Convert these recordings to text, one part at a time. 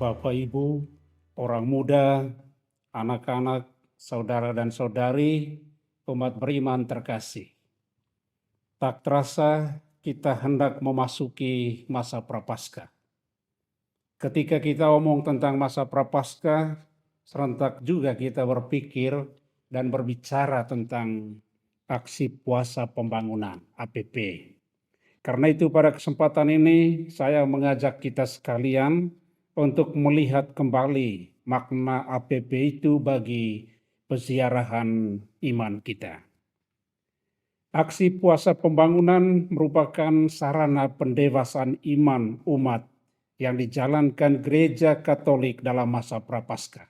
Bapak, Ibu, orang muda, anak-anak, saudara dan saudari, umat beriman terkasih. Tak terasa kita hendak memasuki masa Prapaskah. Ketika kita omong tentang masa Prapaskah, serentak juga kita berpikir dan berbicara tentang aksi puasa pembangunan APP. Karena itu pada kesempatan ini saya mengajak kita sekalian untuk melihat kembali makna APP itu bagi peziarahan iman kita. Aksi puasa pembangunan merupakan sarana pendewasaan iman umat yang dijalankan Gereja Katolik dalam masa Prapaskah.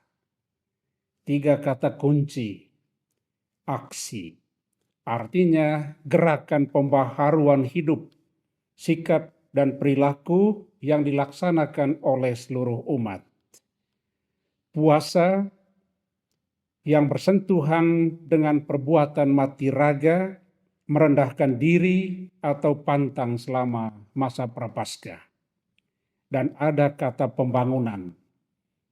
3 kata kunci, aksi, artinya gerakan pembaharuan hidup, sikap dan perilaku yang dilaksanakan oleh seluruh umat. Puasa yang bersentuhan dengan perbuatan mati raga, merendahkan diri atau pantang selama masa Prapaskah. Dan ada kata pembangunan.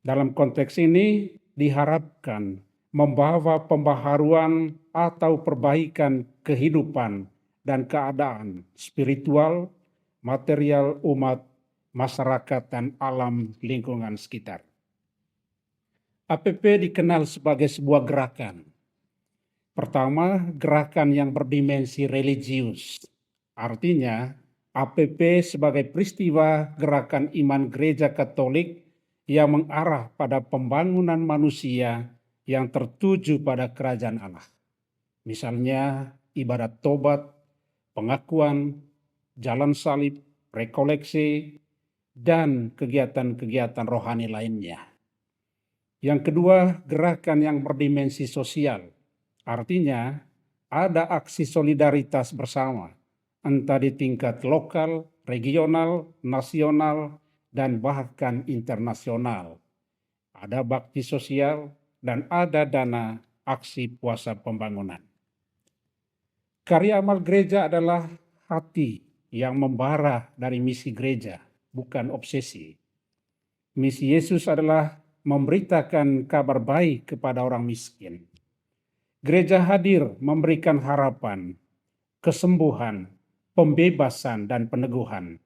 Dalam konteks ini diharapkan membawa pembaharuan atau perbaikan kehidupan dan keadaan spiritual, material umat, masyarakat, dan alam lingkungan sekitar. APP dikenal sebagai sebuah gerakan. Pertama, gerakan yang berdimensi religius. Artinya, APP sebagai peristiwa gerakan iman Gereja Katolik yang mengarah pada pembangunan manusia yang tertuju pada kerajaan Allah. Misalnya, ibadat tobat, pengakuan, jalan salib, rekoleksi, dan kegiatan-kegiatan rohani lainnya. Yang kedua, gerakan yang berdimensi sosial. Artinya, ada aksi solidaritas bersama, entah di tingkat lokal, regional, nasional, dan bahkan internasional. Ada bakti sosial dan ada dana aksi puasa pembangunan. Karya amal gereja adalah hati yang membara dari misi gereja, bukan obsesi. Misi Yesus adalah memberitakan kabar baik kepada orang miskin. Gereja hadir memberikan harapan, kesembuhan, pembebasan, dan peneguhan.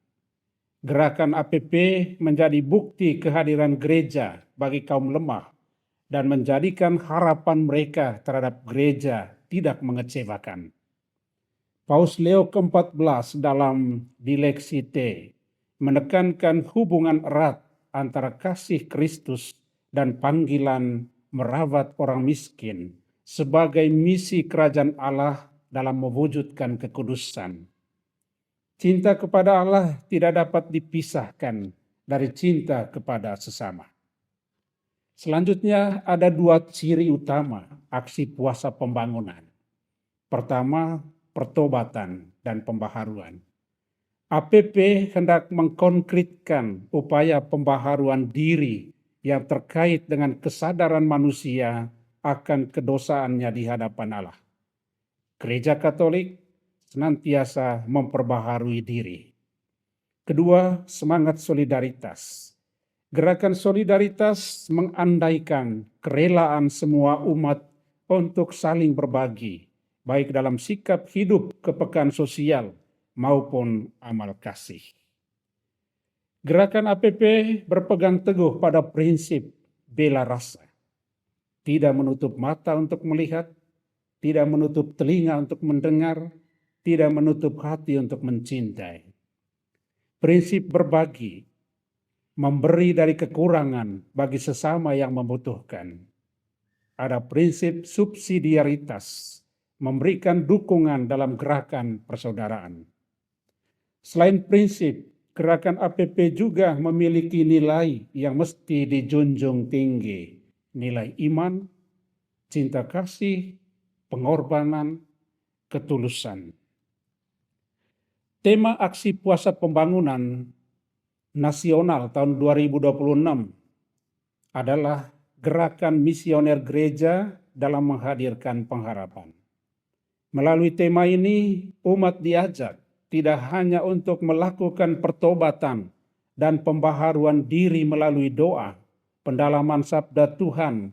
Gerakan APP menjadi bukti kehadiran gereja bagi kaum lemah dan menjadikan harapan mereka terhadap gereja tidak mengecewakan. Paus Leo ke-14 dalam Dileksi T menekankan hubungan erat antara kasih Kristus dan panggilan merawat orang miskin sebagai misi kerajaan Allah dalam mewujudkan kekudusan. Cinta kepada Allah tidak dapat dipisahkan dari cinta kepada sesama. Selanjutnya ada 2 ciri utama aksi puasa pembangunan. Pertama, pertobatan dan pembaharuan. APP hendak mengkonkretkan upaya pembaharuan diri yang terkait dengan kesadaran manusia akan kedosaannya di hadapan Allah. Gereja Katolik senantiasa memperbaharui diri. Kedua, semangat solidaritas. Gerakan solidaritas mengandaikan kerelaan semua umat untuk saling berbagi, baik dalam sikap hidup kepekaan sosial maupun amal kasih. Gerakan APP berpegang teguh pada prinsip bela rasa. Tidak menutup mata untuk melihat, tidak menutup telinga untuk mendengar, tidak menutup hati untuk mencintai. Prinsip berbagi, memberi dari kekurangan bagi sesama yang membutuhkan. Ada prinsip subsidiaritas, memberikan dukungan dalam gerakan persaudaraan. Selain prinsip, gerakan APP juga memiliki nilai yang mesti dijunjung tinggi. Nilai iman, cinta kasih, pengorbanan, ketulusan. Tema aksi puasa pembangunan nasional tahun 2026 adalah gerakan misioner gereja dalam menghadirkan pengharapan. Melalui tema ini, umat diajak tidak hanya untuk melakukan pertobatan dan pembaharuan diri melalui doa, pendalaman sabda Tuhan,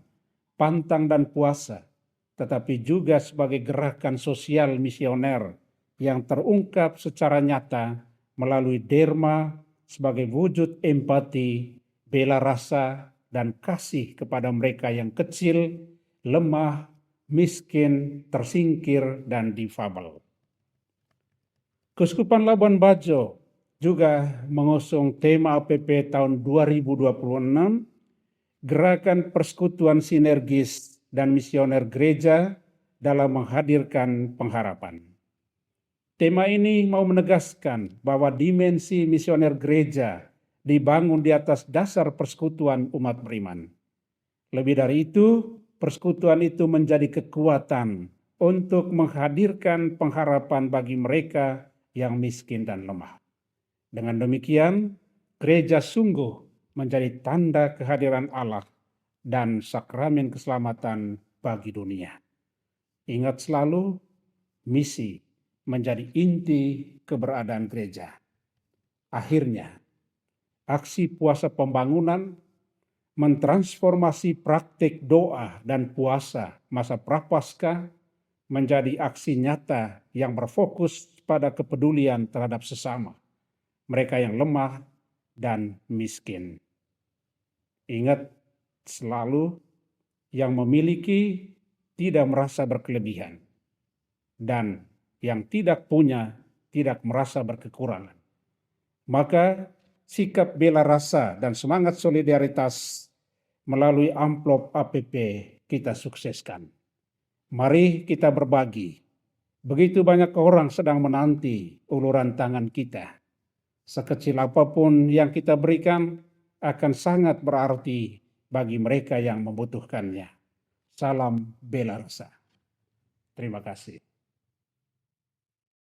pantang dan puasa, tetapi juga sebagai gerakan sosial misioner yang terungkap secara nyata melalui derma sebagai wujud empati, bela rasa, dan kasih kepada mereka yang kecil, lemah, miskin, tersingkir, dan difabel. Keuskupan Labuan Bajo juga mengusung tema APP tahun 2026, Gerakan Persekutuan Sinergis dan Misioner Gereja dalam menghadirkan pengharapan. Tema ini mau menegaskan bahwa dimensi misioner gereja dibangun di atas dasar persekutuan umat beriman. Lebih dari itu, persekutuan itu menjadi kekuatan untuk menghadirkan pengharapan bagi mereka yang miskin dan lemah. Dengan demikian, gereja sungguh menjadi tanda kehadiran Allah dan sakramen keselamatan bagi dunia. Ingat selalu, misi menjadi inti keberadaan gereja. Akhirnya, aksi puasa pembangunan mentransformasi praktik doa dan puasa masa prapaskah menjadi aksi nyata yang berfokus pada kepedulian terhadap sesama, mereka yang lemah dan miskin. Ingat selalu, yang memiliki tidak merasa berkelebihan, dan yang tidak punya tidak merasa berkekurangan. Maka sikap bela rasa dan semangat solidaritas melalui amplop APP kita sukseskan. Mari kita berbagi. Begitu banyak orang sedang menanti uluran tangan kita. Sekecil apapun yang kita berikan akan sangat berarti bagi mereka yang membutuhkannya. Salam bela rasa. Terima kasih.